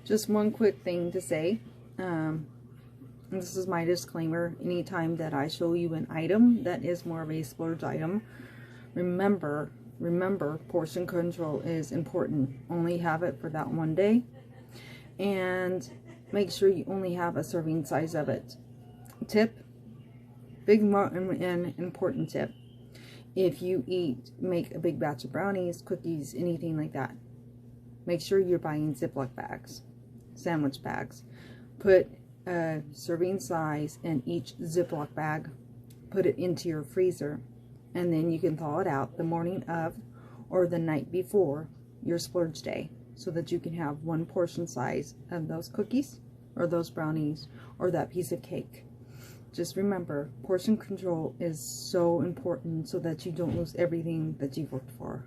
Just one quick thing to say. This is my disclaimer. Anytime that I show you an item that is more of a splurge item, remember, portion control is important. Only have it for that one day. And make sure you only have a serving size of it. Tip, big and important tip. If you make a big batch of brownies, cookies, anything like that, make sure you're buying Ziploc bags, sandwich bags. Put a serving size in each Ziploc bag, put it into your freezer, and then you can thaw it out the morning of or the night before your splurge day, so that you can have one portion size of those cookies or those brownies or that piece of cake. Just remember, portion control is so important so that you don't lose everything that you've worked for.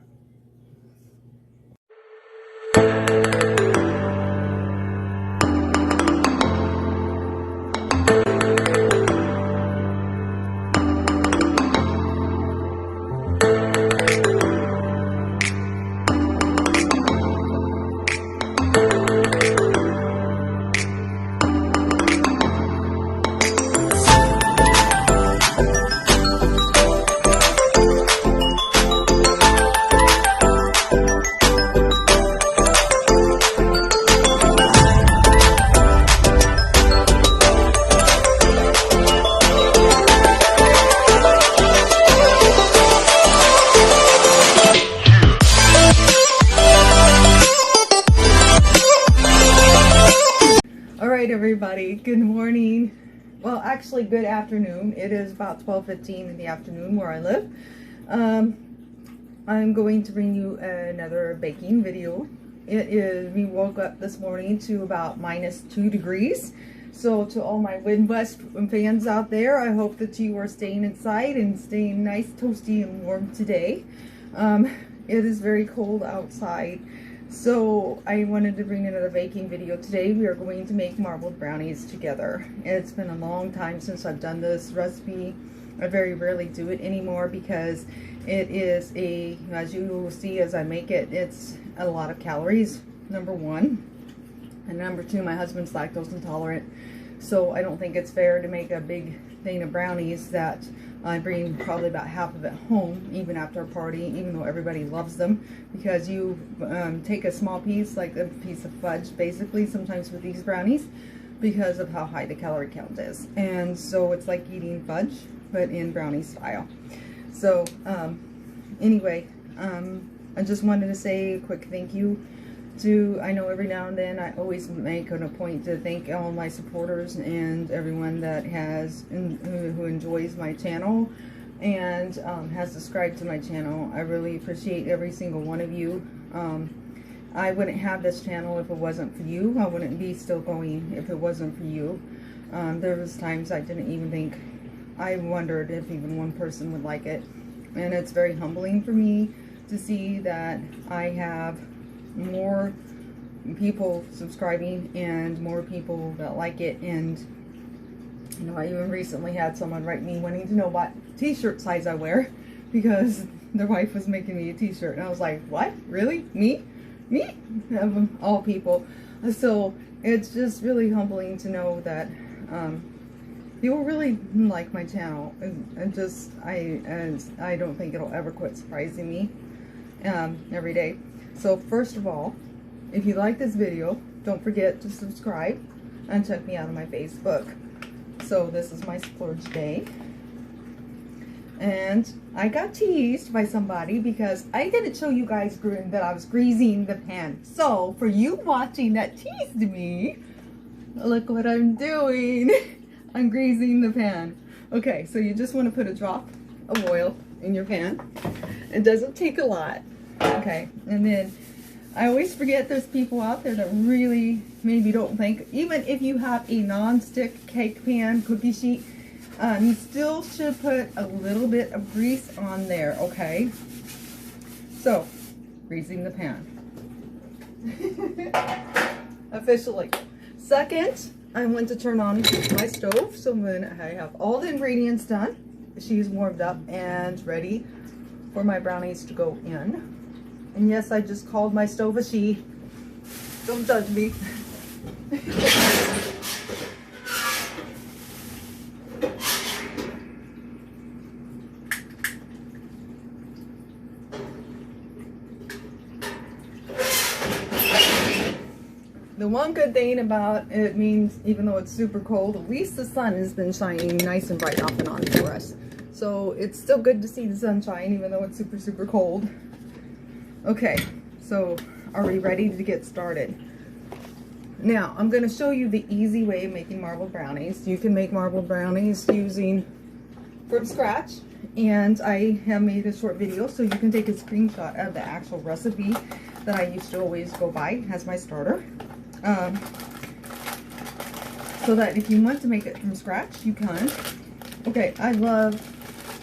Everybody, good morning. Well, actually good afternoon. It is about 12:15 in the afternoon where I live. I'm going to bring you another baking video. We woke up this morning to about -2 degrees. So to all my Midwest fans out there, I hope that you are staying inside and staying nice, toasty, and warm today. It is very cold outside. So I wanted to bring another baking video. Today we are going to make marbled brownies together. It's been a long time since I've done this recipe. I very rarely do it anymore because it is as you will see as I make it, it's a lot of calories, number one. And number two, my husband's lactose intolerant. So I don't think it's fair to make a big thing of brownies that I bring probably about half of it home, even after a party, even though everybody loves them, because you take a small piece, like a piece of fudge, basically, sometimes with these brownies, because of how high the calorie count is. And so it's like eating fudge, but in brownie style. So anyway, I just wanted to say a quick thank you to, I know every now and then I always make it a point to thank all my supporters and everyone that who enjoys my channel and has subscribed to my channel. I really appreciate every single one of you. I wouldn't have this channel if it wasn't for you. I wouldn't be still going if it wasn't for you. There was times I didn't even think, I wondered if even one person would like it. And it's very humbling for me to see that I have more people subscribing and more people that like it. And you know, I even recently had someone write me wanting to know what t-shirt size I wear because their wife was making me a t-shirt, and I was like, what, really? Me of all people. So it's just really humbling to know that people really like my channel, and just I don't think it'll ever quit surprising me every day. So first of all, if you like this video, don't forget to subscribe and check me out on my Facebook. So this is my splurge day. And I got teased by somebody because I didn't show you guys that I was greasing the pan. So for you watching that teased me, look what I'm doing. I'm greasing the pan. Okay, so you just want to put a drop of oil in your pan. It doesn't take a lot. Okay, and then I always forget there's people out there that really maybe don't think, even if you have a non-stick cake pan, cookie sheet, you still should put a little bit of grease on there, okay? So, greasing the pan. Officially. Second, I want to turn on my stove, so when I have all the ingredients done, she's warmed up and ready for my brownies to go in. And yes, I just called my stove a she. Don't judge me. The one good thing about it means, even though it's super cold, at least the sun has been shining nice and bright off and on for us. So it's still good to see the sunshine, even though it's super, super cold. Okay, so are we ready to get started? Now, I'm going to show you the easy way of making marble brownies. You can make marble brownies using from scratch, and I have made a short video so you can take a screenshot of the actual recipe that I used to always go by as my starter. So that if you want to make it from scratch, you can. Okay, let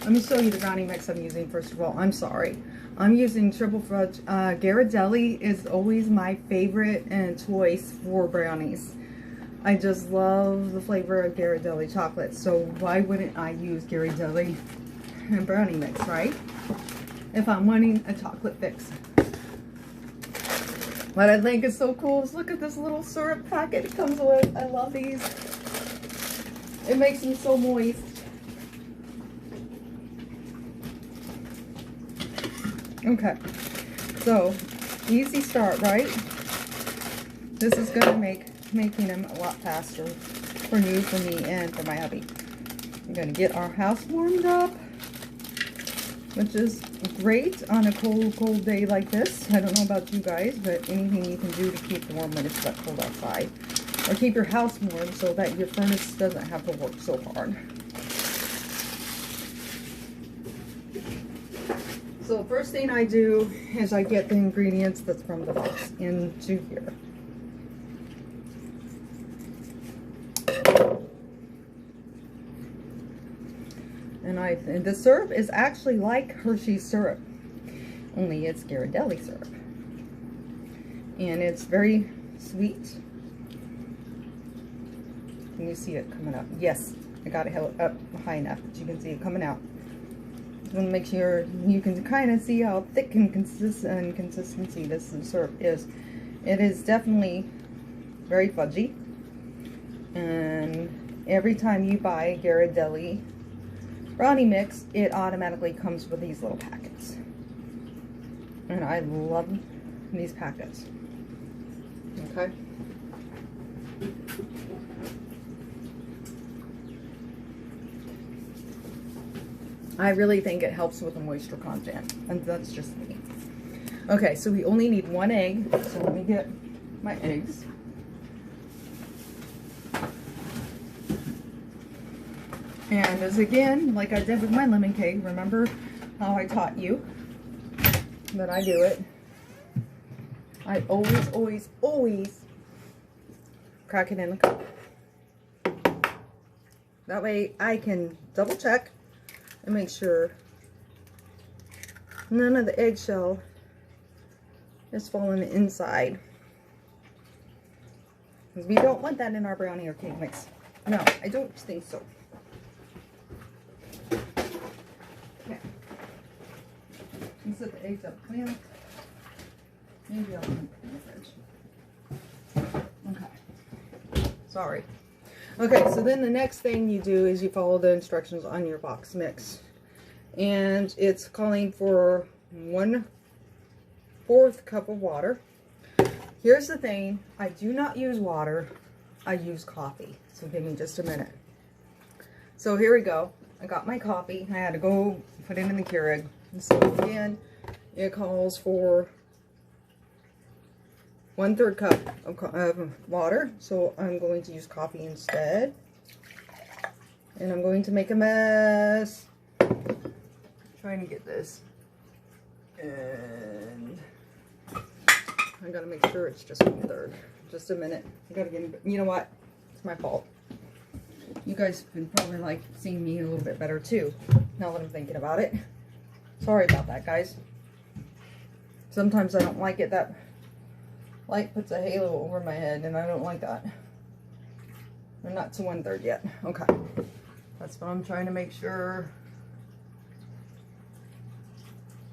me show you the brownie mix I'm using first of all. I'm sorry. I'm using triple fudge. Ghirardelli is always my favorite and choice for brownies. I just love the flavor of Ghirardelli chocolate, so why wouldn't I use Ghirardelli and brownie mix, right? If I'm wanting a chocolate fix. What I think is so cool is look at this little syrup packet it comes with. I love these. It makes them so moist. Okay, so easy start, right? This is going to make making them a lot faster for you, for me, and for my hubby. I'm going to get our house warmed up, which is great on a cold day like this. I don't know about you guys, but anything you can do to keep warm when it's that cold outside. Or keep your house warm so that your furnace doesn't have to work so hard. So first thing I do is I get the ingredients that's from the box into here. And the syrup is actually like Hershey syrup, only it's Ghirardelli syrup. And it's very sweet. Can you see it coming up? Yes, I got it held up high enough that you can see it coming out. I'm going to make sure you can kind of see how thick and consistency this syrup is. It is definitely very fudgy. And every time you buy Ghirardelli brownie mix, it automatically comes with these little packets. And I love these packets. Okay. I really think it helps with the moisture content, and that's just me. Okay, so we only need one egg, so let me get my eggs. And as again, like I did with my lemon cake, remember how I taught you that I do it? I always crack it in the cup. That way I can double check and make sure none of the eggshell is falling inside. Because we don't want that in our brownie or cake mix. No, I don't think so. Okay. Set the eggs up clean. Maybe I'll put them in the fridge. Okay. Sorry. Okay, so then the next thing you do is you follow the instructions on your box mix. And it's calling for 1/4 cup of water. Here's the thing, I do not use water, I use coffee. So give me just a minute. So here we go. I got my coffee. I had to go put it in the Keurig. So again, it calls for 1/3 cup of water, so I'm going to use coffee instead. And I'm going to make a mess. Trying to get this. And I gotta make sure it's just 1/3. Just a minute. I gotta get, you know what? It's my fault. You guys can probably like seeing me a little bit better too, now that I'm thinking about it. Sorry about that, guys. Sometimes I don't like it that light puts a halo over my head, and I don't like that. I'm not to 1/3 yet. Okay. That's what I'm trying to make sure.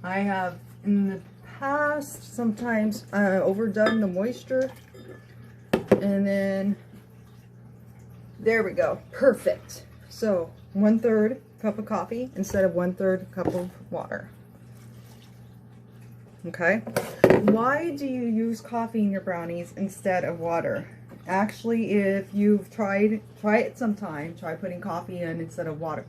I have in the past sometimes overdone the moisture And then, there we go. Perfect. So, 1/3 cup of coffee instead of 1/3 cup of water. Okay? Why do you use coffee in your brownies instead of water? Actually, if you've try it sometime, try putting coffee in instead of water.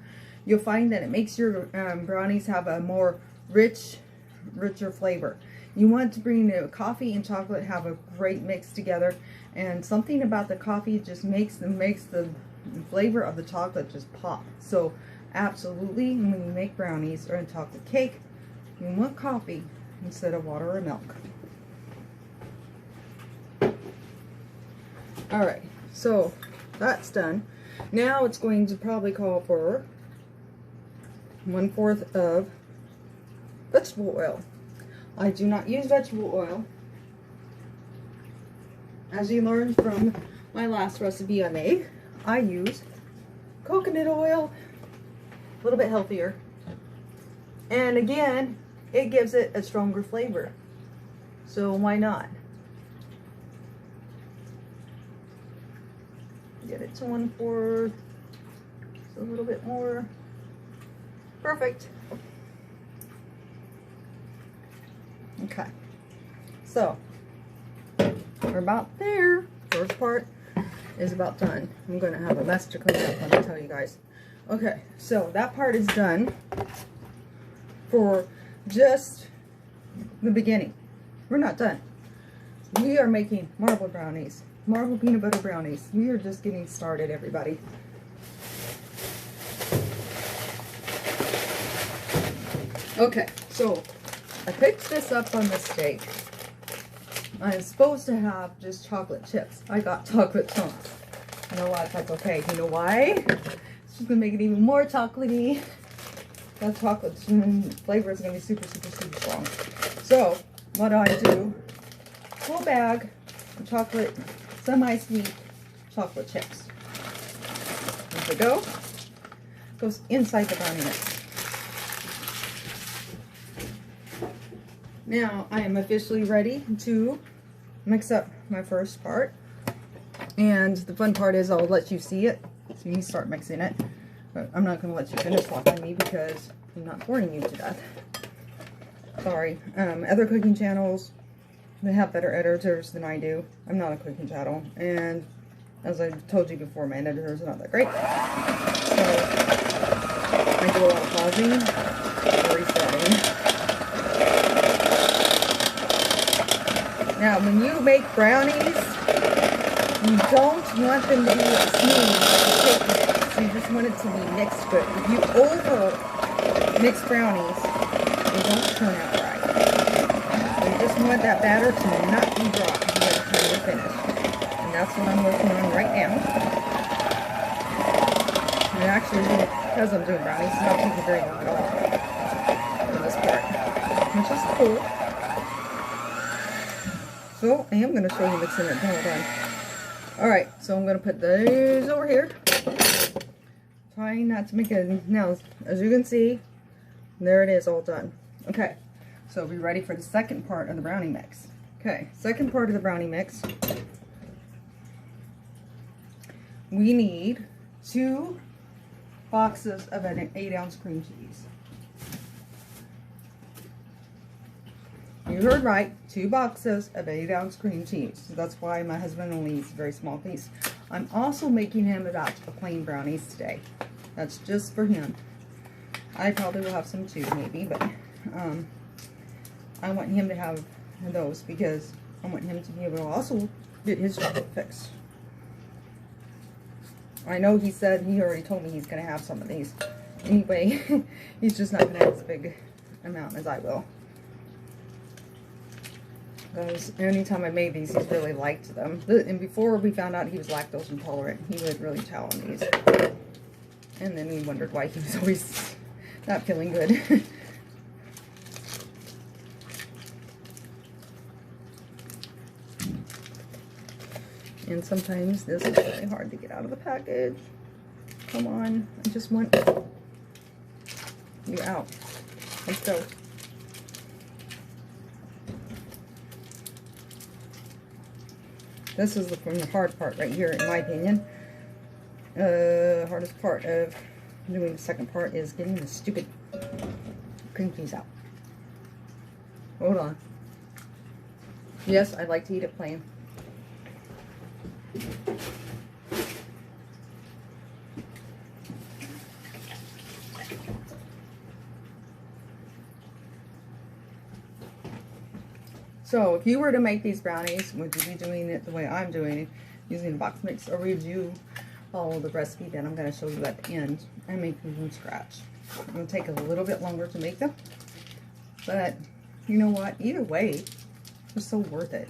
You'll find that it makes your brownies have a more richer flavor. You want to bring the coffee and chocolate, have a great mix together, and something about the coffee just makes the flavor of the chocolate just pop. So absolutely, when you make brownies or a chocolate cake, you want coffee instead of water or milk. Alright, so that's done. Now it's going to probably call for 1/4 of vegetable oil. I do not use vegetable oil. As you learned from my last recipe I made, I use coconut oil, a little bit healthier. And again, it gives it a stronger flavor. So why not? Get it to 1/4, a little bit more. Perfect. Okay, so we're about there. First part is about done. I'm going to have a mess to clean up, let me tell you guys. Okay, so that part is done for just the beginning. We're not done. We are making marble brownies, marble peanut butter brownies. We are just getting started, everybody. Okay, so I picked this up by mistake. I'm supposed to have just chocolate chips. I got chocolate chunks. You know what? That's okay. You know why? It's just gonna make it even more chocolatey. That chocolate flavor is gonna be super, super, super strong. So what do? Full bag of chocolate, semi-sweet chocolate chips. There we go. Goes inside the brownie mix. Now I am officially ready to mix up my first part. And the fun part is I'll let you see it. So you can start mixing it. But I'm not going to let you finish watching me because I'm not boring you to death. Sorry. Other cooking channels, they have better editors than I do. I'm not a cooking channel. And as I told you before, my editors are not that great. So I do a lot of pausing and resetting. Now, when you make brownies, you don't want them to be smooth like a cake mix. You just want it to be mixed good. If you over mix brownies, they don't turn out right. So you just want that batter to not be dry by the time you're finished. And that's what I'm working on right now. And actually, because I'm doing brownies, it's not taking very long at all for this part, which is cool. So I am going to show you mixing it. Hold on. Alright, so I'm going to put these over here. Trying not to make it. Now, as you can see, there it is, all done. Okay, so be ready for the second part of the brownie mix. Okay, second part of the brownie mix. We need 2 boxes of an 8-ounce cream cheese. You heard right, 2 boxes of 8-ounce cream cheese. So that's why my husband only eats a very small piece. I'm also making him about a plain brownies today. That's just for him. I probably will have some too, maybe, but I want him to have those because I want him to be able to also get his chocolate fix. I know he said, he already told me he's going to have some of these. Anyway, he's just not going to have as big amount as I will. Because anytime I made these, he's really liked them. And before we found out he was lactose intolerant, he would really chow on these. And then we wondered why he was always not feeling good. And sometimes this is really hard to get out of the package. Come on, I just want you out. Let's go. This is the hard part right here, in my opinion. Hardest part of doing the second part is getting the stupid cream cheese out. Hold on. Yes, I like to eat it plain. So if you were to make these brownies, would you be doing it the way I'm doing it, using the box mix, or would you follow the recipe that I'm going to show you at the end and make them from scratch? It's going to take a little bit longer to make them, but you know what? Either way, it's so worth it.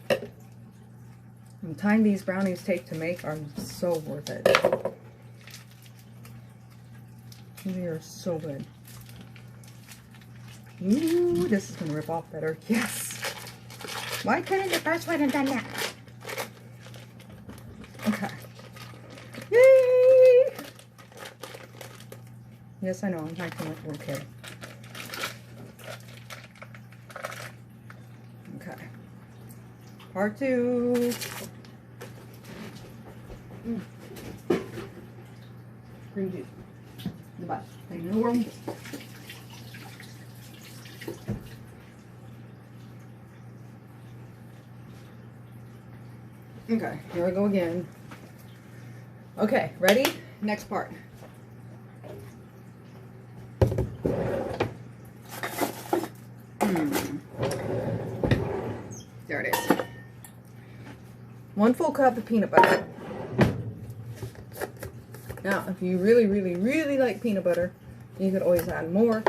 The time these brownies take to make are so worth it. They are so good. Ooh, this is going to rip off better. Yes. Why couldn't the first one have done that? Okay. Yay! Yes, I know. I'm acting like a little kid. Okay. Part 2. Cream juice. The butt. In the world. Okay, here we go again. Okay, ready? Next part. There it is. 1 full cup of peanut butter. Now, if you really, really, really like peanut butter, you could always add more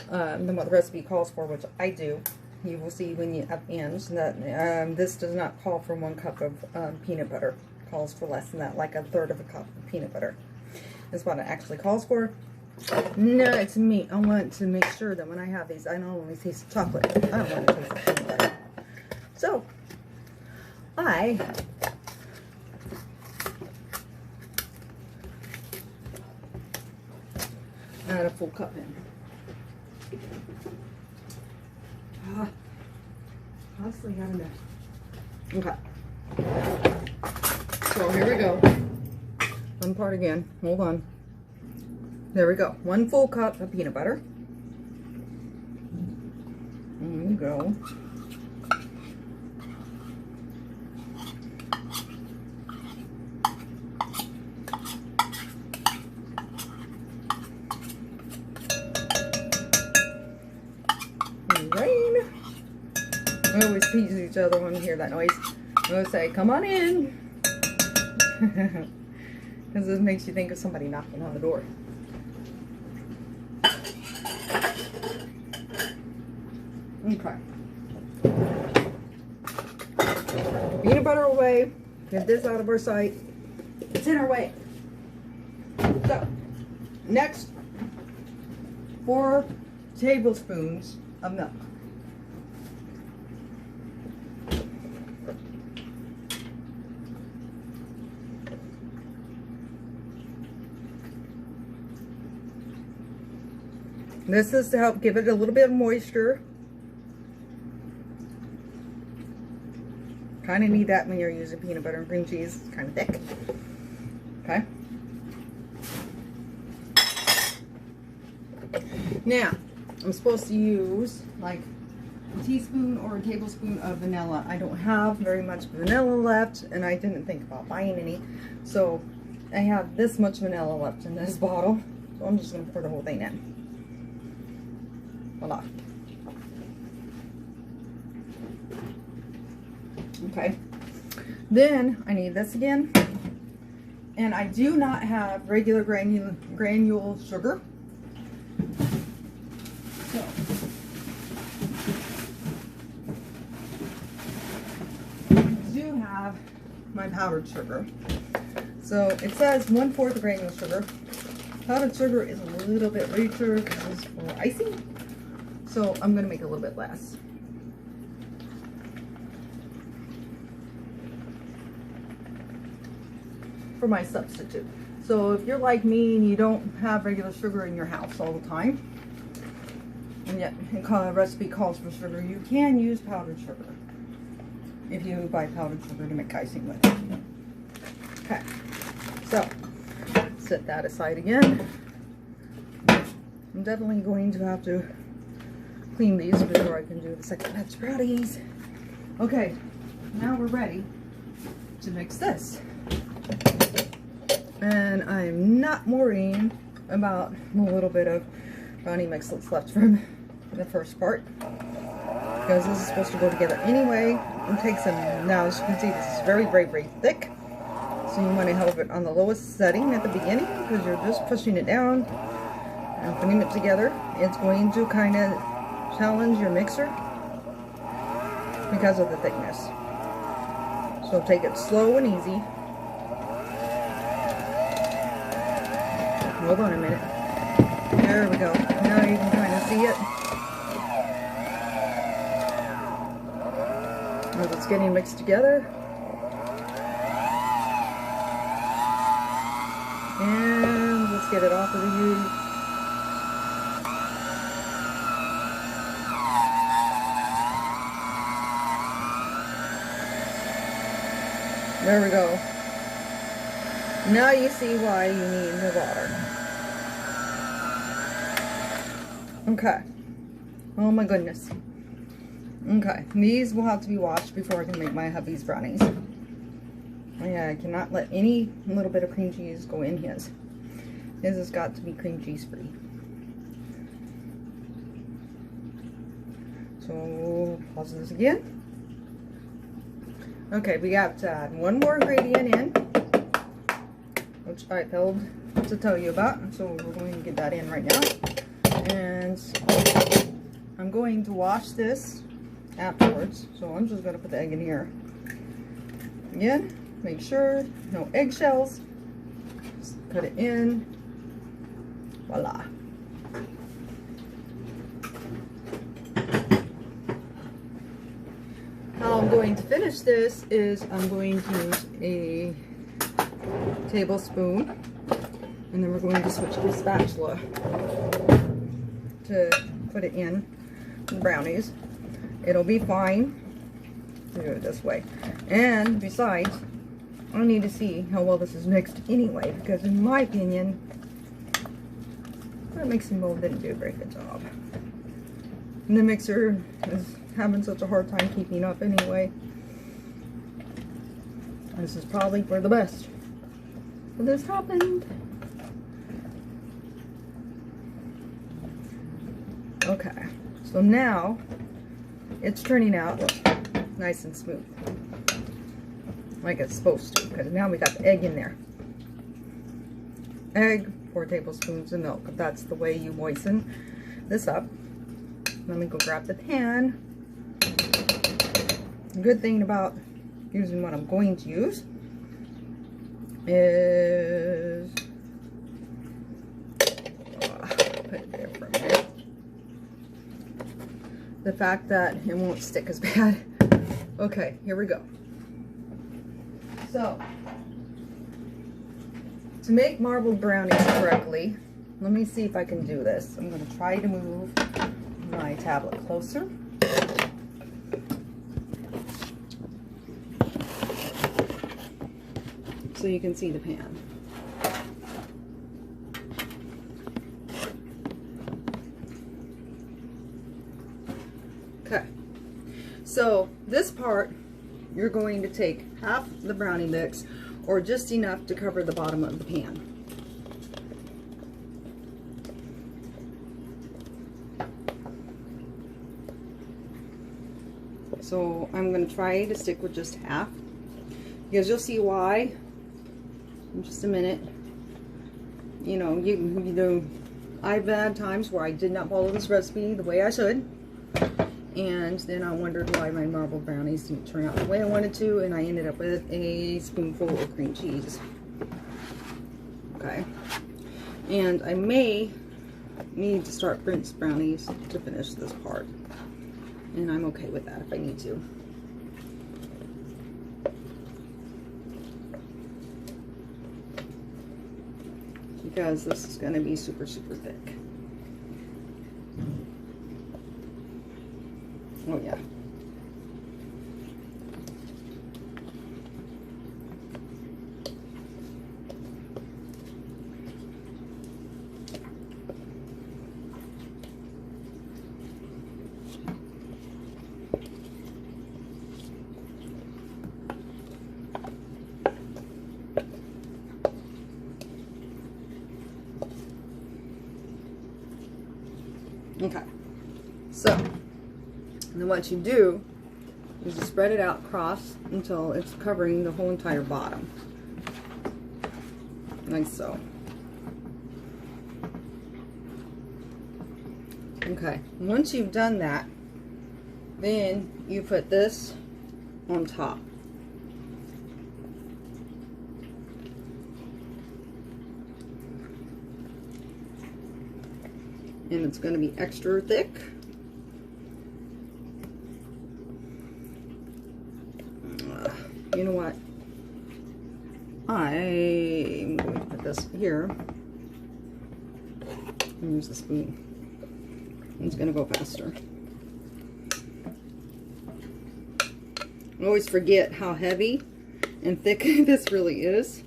than what the recipe calls for, which I do. You will see when you at the end that this does not call for 1 cup of peanut butter. It calls for less than that, like 1/3 of a cup of peanut butter. That's what it actually calls for. No, it's me. I want to make sure that when I have these, I not only taste the chocolate, I don't want to taste the peanut butter. So, I add a full cup in. Honestly, got enough. Okay. So here we go. One part again. Hold on. There we go. 1 full cup of peanut butter. There you go. We always tease each other when we hear that noise. We'll say, come on in. Because it makes you think of somebody knocking on the door. Okay. Peanut butter away. Get this out of our sight. It's in our way. So, next, 4 tablespoons of milk. This is to help give it a little bit of moisture. Kind of need that when you're using peanut butter and cream cheese. It's kind of thick. Okay. Now, I'm supposed to use like a teaspoon or a tablespoon of vanilla. I don't have very much vanilla left, and I didn't think about buying any. So I have this much vanilla left in this bottle. So I'm just going to pour the whole thing in. Voila. Okay. Then I need this again. And I do not have regular granule sugar. So I do have my powdered sugar. So it says 1/4 granule sugar. Powdered sugar is a little bit richer. This is for icing. So I'm going to make a little bit less. For my substitute. So if you're like me and you don't have regular sugar in your house all the time, and yet the recipe calls for sugar, you can use powdered sugar. if you buy powdered sugar to make icing with. Okay, so set that aside again. I'm definitely going to have to clean these before I can do the second batch of brownies. Okay, now we're ready to mix this. And I'm not worrying about the little bit of brownie mix that's left from the first part, because this is supposed to go together anyway. It takes some, now as you can see, this is very, very, very thick. So you want to have it on the lowest setting at the beginning, because you're just pushing it down and putting it together. It's going to kind of challenge your mixer because of the thickness. So take it slow and easy. Hold on a minute. There we go. Now you can kind of see it. As it's getting mixed together. And let's get it off of the U. There we go. Now you see why you need the water. Okay. Oh my goodness. Okay. These will have to be washed before I can make my hubby's brownies. Yeah, I cannot let any little bit of cream cheese go in his. His has got to be cream cheese free. So, pause this again. Okay, we got to add one more ingredient in, which I failed to tell you about, so we're going to get that in right now. And I'm going to wash this afterwards, so I'm just going to put the egg in here. Again, make sure no eggshells. Just put it in. Voila. How I'm going to finish this is I'm going to use a tablespoon, and then we're going to switch to a spatula to put it in the brownies. It'll be fine to do it this way. And besides, I need to see how well this is mixed anyway, because in my opinion, that mixing bowl didn't do a very good job. And the mixer is having such a hard time keeping up anyway. This is probably for the best. But this happened. Okay, so now it's turning out nice and smooth, like it's supposed to, because now we got the egg in there. Egg, 4 tablespoons of milk. That's the way you moisten this up. Let me go grab the pan. The good thing about using what I'm going to use is put it there for a minute. The fact that it won't stick as bad. Okay, here we go. So, to make marbled brownies correctly, let me see if I can do this. I'm going to try to move my tablet closer. So you can see the pan. Okay, so this part, you're going to take half the brownie mix, or just enough to cover the bottom of the pan. So I'm going to try to stick with just half, because you'll see why in just a minute. You know, I've had times where I did not follow this recipe the way I should, and then I wondered why my marbled brownies didn't turn out the way I wanted to, and I ended up with a spoonful of cream cheese. Okay, and I may need to start Prince brownies to finish this part, and I'm okay with that if I need to. Because this is going to be super, super thick. Oh yeah. Okay, so then what you do is you spread it out across until it's covering the whole entire bottom, like so. Okay, once you've done that, then you put this on top. And it's going to be extra thick. You know what? I'm going to put this here and use the spoon. It's going to go faster. I always forget how heavy and thick this really is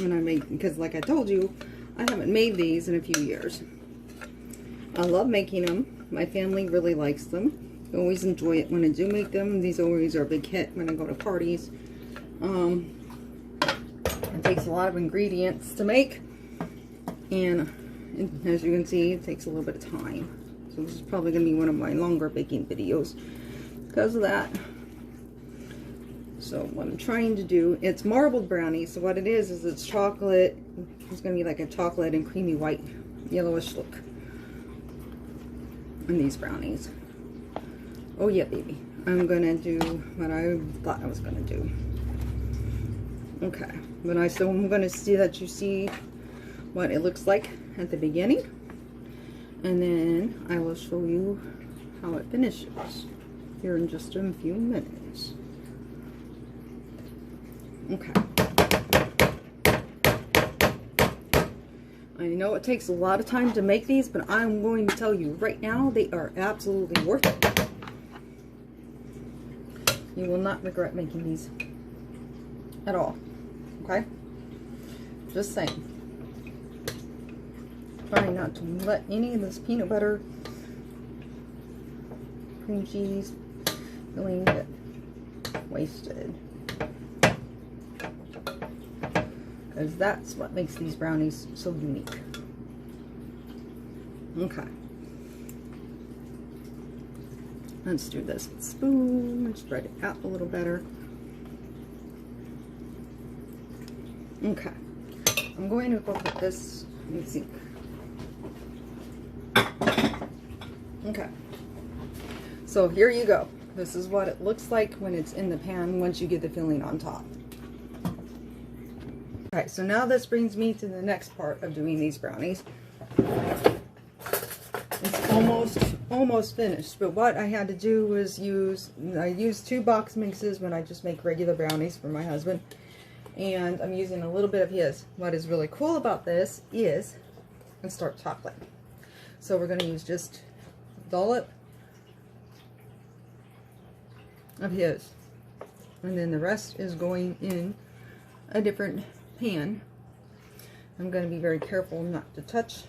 when I make, because like I told you, I haven't made these in a few years. I love making them. My family really likes them. I always enjoy it when I do make them. These always are a big hit when I go to parties. It takes a lot of ingredients to make, and as you can see, it takes a little bit of time. So this is probably going to be one of my longer baking videos because of that. So what I'm trying to do, it's marbled brownies. So what it is it's chocolate. It's going to be like a chocolate and creamy white yellowish look on these brownies. Oh yeah, baby. I'm going to do what I thought I was going to do. Okay. But I'm going to see that you see what it looks like at the beginning. And then I will show you how it finishes here in just a few minutes. Okay. I know it takes a lot of time to make these, but I'm going to tell you right now, they are absolutely worth it. You will not regret making these at all. Okay? Just saying. Trying not to let any of this peanut butter, cream cheese filling get wasted. Because that's what makes these brownies so unique. Okay. Let's do this with a spoon and spread it out a little better. Okay. I'm going to go put this in the sink. Okay. So here you go. This is what it looks like when it's in the pan once you get the filling on top. Okay, so now this brings me to the next part of doing these brownies. It's almost finished, but what I had to do was I used 2 box mixes when I just make regular brownies for my husband, and I'm using a little bit of his. What is really cool about this is it's dark chocolate, so we're going to use just a dollop of his, and then the rest is going in a different pan. I'm going to be very careful not to touch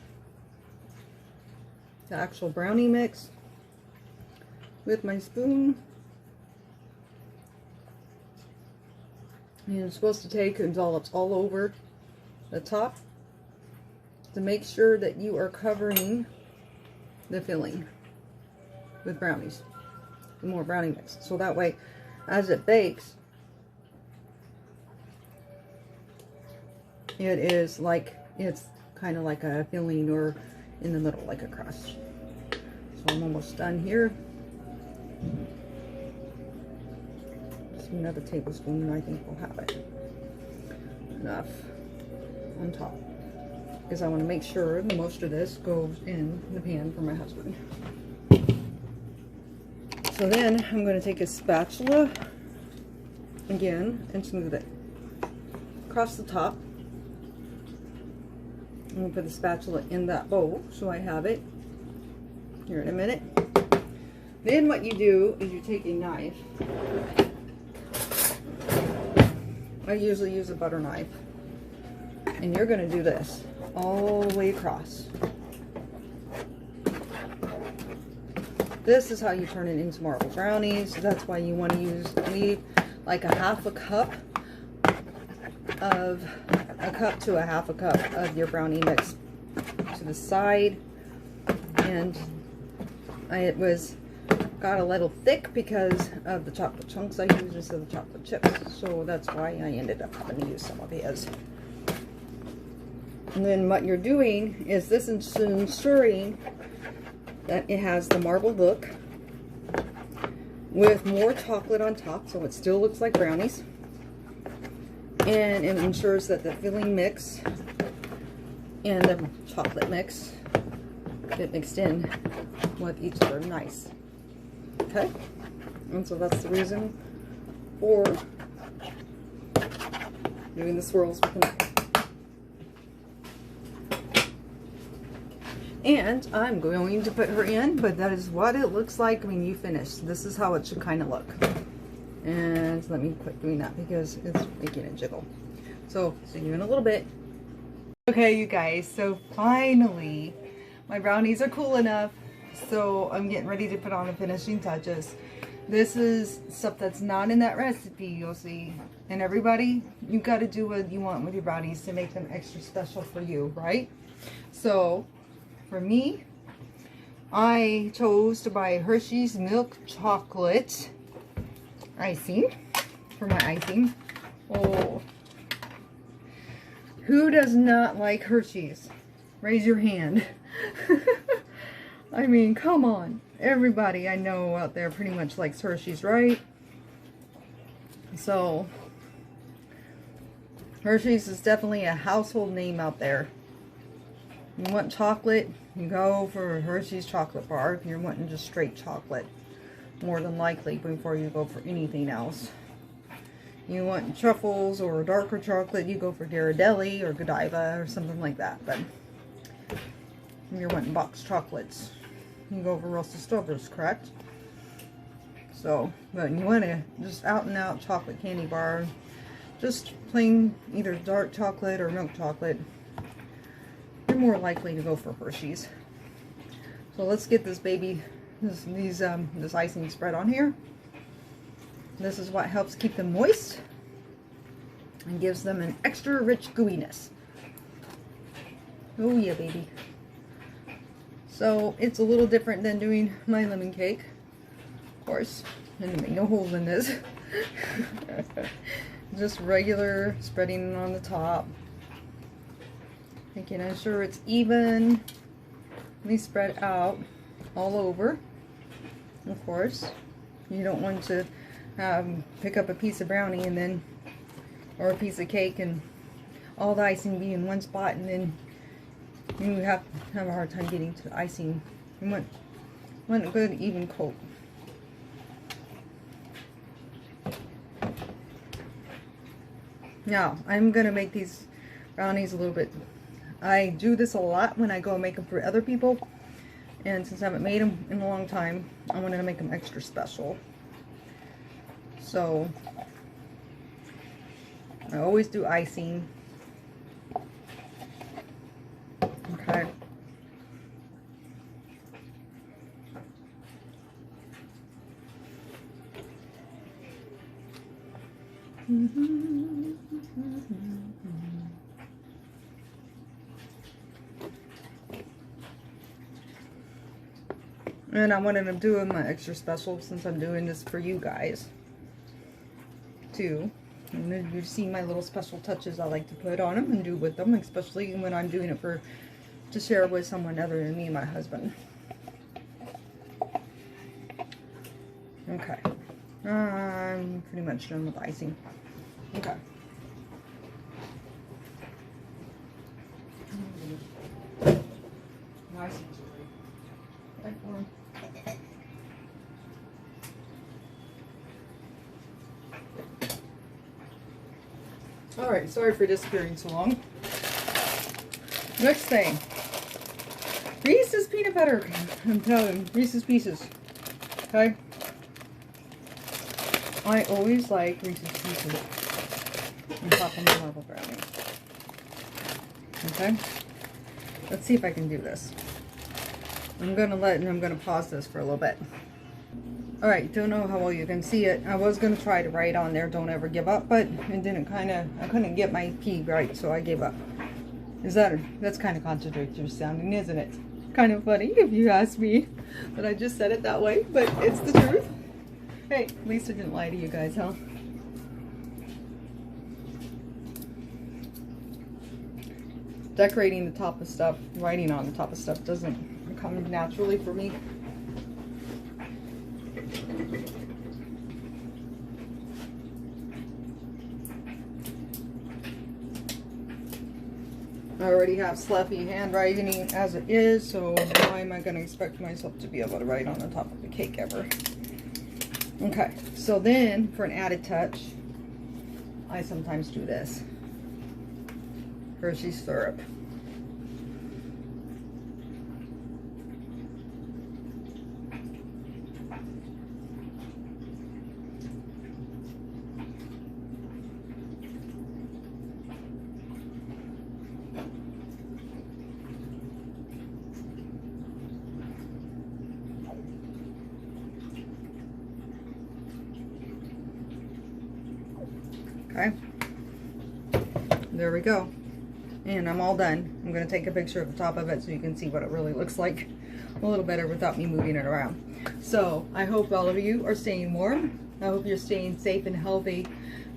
the actual brownie mix with my spoon. And you're supposed to take and dollops all over the top to make sure that you are covering the filling with brownies, the more brownie mix. So that way, as it bakes, it is like, it's kind of like a filling or in the middle like a crust. So I'm almost done here. Just another tablespoon and I think we'll have it. Enough on top. Because I want to make sure the most of this goes in the pan for my husband. So then I'm going to take a spatula again and smooth it across the top. I'm going to put the spatula in that bowl so I have it here in a minute. Then what you do is you take a knife. I usually use a butter knife. And you're going to do this all the way across. This is how you turn it into marble brownies. That's why you want to leave like a half a cup to a half a cup of your brownie mix to the side, and it got a little thick because of the chocolate chunks I used instead of the chocolate chips. So that's why I ended up having to use some of his. And then what you're doing is this is ensuring that it has the marble look with more chocolate on top, so it still looks like brownies. And it ensures that the filling mix and the chocolate mix get mixed in with each other nice. Okay? And so that's the reason for doing the swirls with the knife. And I'm going to put her in, but that is what it looks like when you finish. This is how it should kind of look. And let me quit doing that because it's making it jiggle. So, see you in a little bit. Okay, you guys, so finally, my brownies are cool enough. So I'm getting ready to put on the finishing touches. This is stuff that's not in that recipe, you'll see. And everybody, you've got to do what you want with your brownies to make them extra special for you, right? So, for me, I chose to buy Hershey's milk chocolate icing for my icing. Oh, who does not like Hershey's? Raise your hand. I mean, come on. Everybody I know out there pretty much likes Hershey's, right? So, Hershey's is definitely a household name out there. You want chocolate, you go for a Hershey's chocolate bar if you're wanting just straight chocolate. More than likely before you go for anything else. You want truffles or darker chocolate, you go for Ghirardelli or Godiva or something like that. But if you're wanting boxed chocolates, you go for Russell Stover's, correct? So, but you want to just out and out chocolate candy bar, just plain either dark chocolate or milk chocolate, you're more likely to go for Hershey's. So let's get this baby, this icing spread on here. This is what helps keep them moist and gives them an extra rich gooiness. Oh yeah, baby. So it's a little different than doing my lemon cake, of course. And make no holes in this. Just regular spreading on the top. Making sure it's evenly spread out all over. Of course, you don't want to pick up a piece of brownie and then, or a piece of cake and all the icing be in one spot, and then you have a hard time getting to the icing. You want a good even coat. Now, I'm going to make these brownies a little bit, I do this a lot when I go and make them for other people, and since I haven't made them in a long time, I wanted to make them extra special. So, I always do icing. Okay. And I wanted to do them extra special since I'm doing this for you guys too. And then you see my little special touches I like to put on them and do with them, especially when I'm doing it to share with someone other than me and my husband. Okay, I'm pretty much done with icing. Okay. Alright, sorry for disappearing so long. Next thing. Reese's peanut butter. I'm telling you, Reese's Pieces. Okay? I always like Reese's Pieces on top of my marble brownie. Okay? Let's see if I can do this. I'm gonna pause this for a little bit. Alright, don't know how well you can see it. I was going to try to write on there, don't ever give up, but it didn't I couldn't get my P right, so I gave up. That's kind of contradictory sounding, isn't it? Kind of funny if you ask me that I just said it that way, but it's the truth. Hey, at least I didn't lie to you guys, huh? Decorating the top of stuff, writing on the top of stuff doesn't come naturally for me. I already have sloppy handwriting as it is, so why am I going to expect myself to be able to write on the top of the cake ever? Okay, so then for an added touch, I sometimes do this. Hershey syrup. Okay, there we go, and I'm all done. I'm going to take a picture of the top of it so you can see what it really looks like a little better without me moving it around. So I hope all of you are staying warm. I hope you're staying safe and healthy,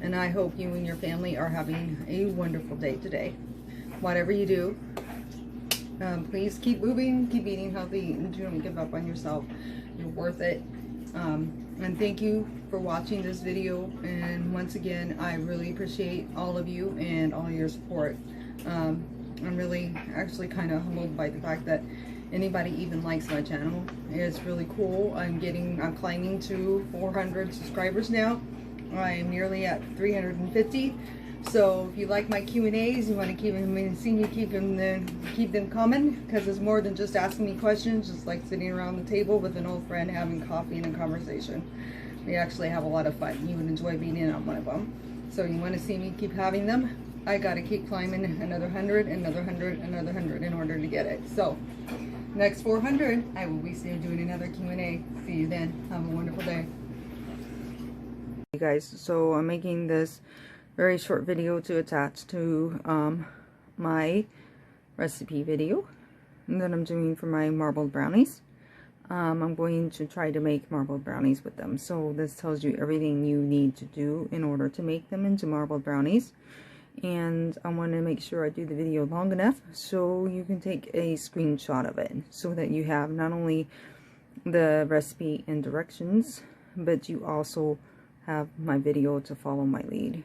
and I hope you and your family are having a wonderful day today. Whatever you do, please keep moving, keep eating healthy, and don't give up on yourself. You're worth it. And thank you for watching this video, and once again I really appreciate all of you and all your support. I'm really actually kind of humbled by the fact that anybody even likes my channel. It's really cool. I'm climbing to 400 subscribers now. I'm nearly at 350. So if you like my Q&As, you want to keep them coming, because it's more than just asking me questions. Just like sitting around the table with an old friend having coffee and a conversation. We actually have a lot of fun. You would enjoy being in on one of them. So you want to see me keep having them, I got to keep climbing another 100, another 100, another 100 in order to get it. So next 400, I will be doing another Q&A. See you then. Have a wonderful day. Hey guys, so I'm making this very short video to attach to my recipe video that I'm doing for my marbled brownies. I'm going to try to make marbled brownies with them. So this tells you everything you need to do in order to make them into marbled brownies. And I want to make sure I do the video long enough so you can take a screenshot of it, so that you have not only the recipe and directions, but you also have my video to follow my lead.